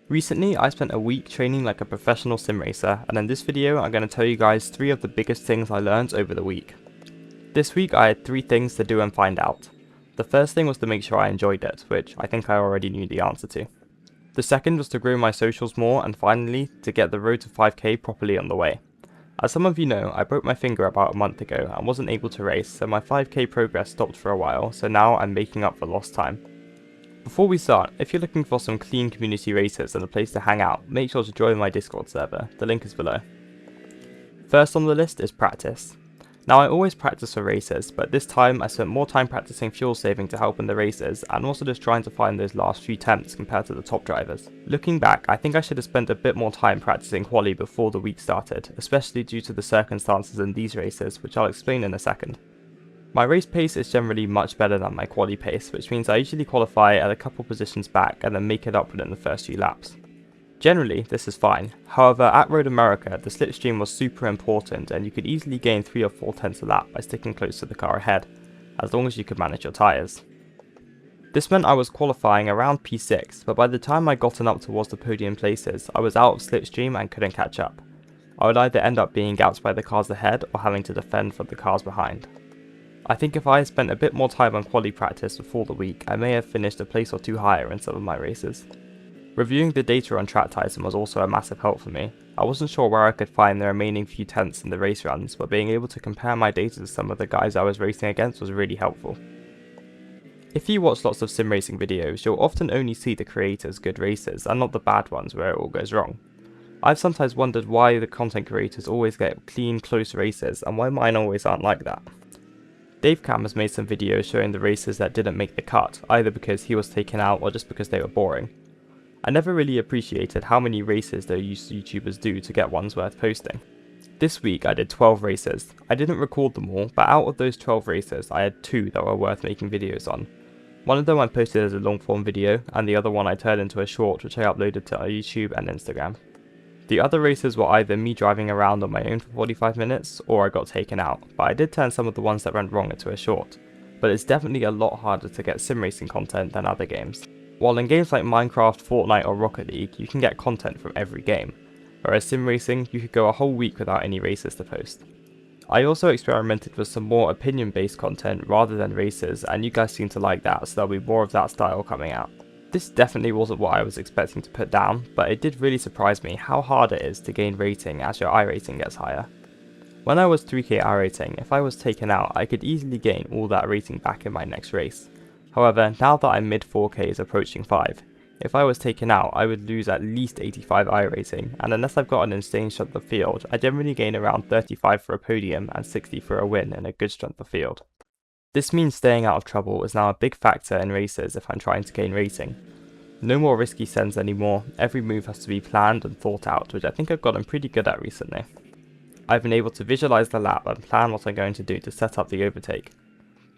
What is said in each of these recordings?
Recently, I spent a week training like a professional sim racer, and in this video I'm going to tell you guys 3 of the biggest things I learned over the week. This week I had 3 things to do and find out. The first thing was to make sure I enjoyed it, which I think I already knew the answer to. The second was to grow my socials more, and finally, to get the road to 5k properly on the way. As some of you know, I broke my finger about a month ago and wasn't able to race, so my 5k progress stopped for a while, so now I'm making up for lost time. Before we start, if you're looking for some clean community races and a place to hang out, make sure to join my Discord server, the link is below. First on the list is practice. Now I always practice for races, but this time I spent more time practicing fuel saving to help in the races, and also just trying to find those last few temps compared to the top drivers. Looking back, I think I should have spent a bit more time practicing quali before the week started, especially due to the circumstances in these races, which I'll explain in a second. My race pace is generally much better than my quali pace, which means I usually qualify at a couple positions back and then make it up within the first few laps. Generally, this is fine. However, at Road America, the slipstream was super important and you could easily gain 3 or 4 tenths a lap by sticking close to the car ahead, as long as you could manage your tyres. This meant I was qualifying around P6, but by the time I'd gotten up towards the podium places, I was out of slipstream and couldn't catch up. I would either end up being gapped by the cars ahead or having to defend for the cars behind. I think if I had spent a bit more time on quali practice before the week, I may have finished a place or 2 higher in some of my races. Reviewing the data on Track Titan was also a massive help for me. I wasn't sure where I could find the remaining few tenths in the race runs, but being able to compare my data to some of the guys I was racing against was really helpful. If you watch lots of sim racing videos, you'll often only see the creators' good races and not the bad ones where it all goes wrong. I've sometimes wondered why the content creators always get clean, close races and why mine always aren't like that. Dave Cam has made some videos showing the races that didn't make the cut, either because he was taken out or just because they were boring. I never really appreciated how many races those YouTubers do to get ones worth posting. This week I did 12 races. I didn't record them all, but out of those 12 races I had 2 that were worth making videos on. One of them I posted as a long form video, and the other one I turned into a short which I uploaded to YouTube and Instagram. The other races were either me driving around on my own for 45 minutes, or I got taken out, but I did turn some of the ones that went wrong into a short. But it's definitely a lot harder to get sim racing content than other games. While in games like Minecraft, Fortnite or Rocket League, you can get content from every game, whereas sim racing, you could go a whole week without any races to post. I also experimented with some more opinion based content rather than races, and you guys seem to like that, so there'll be more of that style coming out. This definitely wasn't what I was expecting to put down, but it did really surprise me how hard it is to gain rating as your I rating gets higher. When I was 3k I rating, if I was taken out, I could easily gain all that rating back in my next race. However, now that I'm mid 4Ks approaching 5, if I was taken out I would lose at least 85 I rating, and unless I've got an insane strength of field, I generally gain around 35 for a podium and 60 for a win in a good strength of field. This means staying out of trouble is now a big factor in races if I'm trying to gain rating. No more risky sends anymore, every move has to be planned and thought out, which I think I've gotten pretty good at recently. I've been able to visualise the lap and plan what I'm going to do to set up the overtake.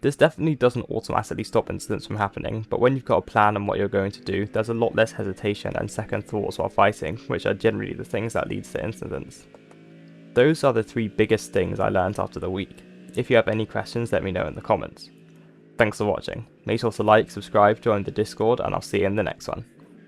This definitely doesn't automatically stop incidents from happening, but when you've got a plan on what you're going to do, there's a lot less hesitation and second thoughts while fighting, which are generally the things that leads to incidents. Those are the 3 biggest things I learned after the week. If you have any questions, let me know in the comments. Thanks for watching. Make sure to like, subscribe, join the Discord, and I'll see you in the next one.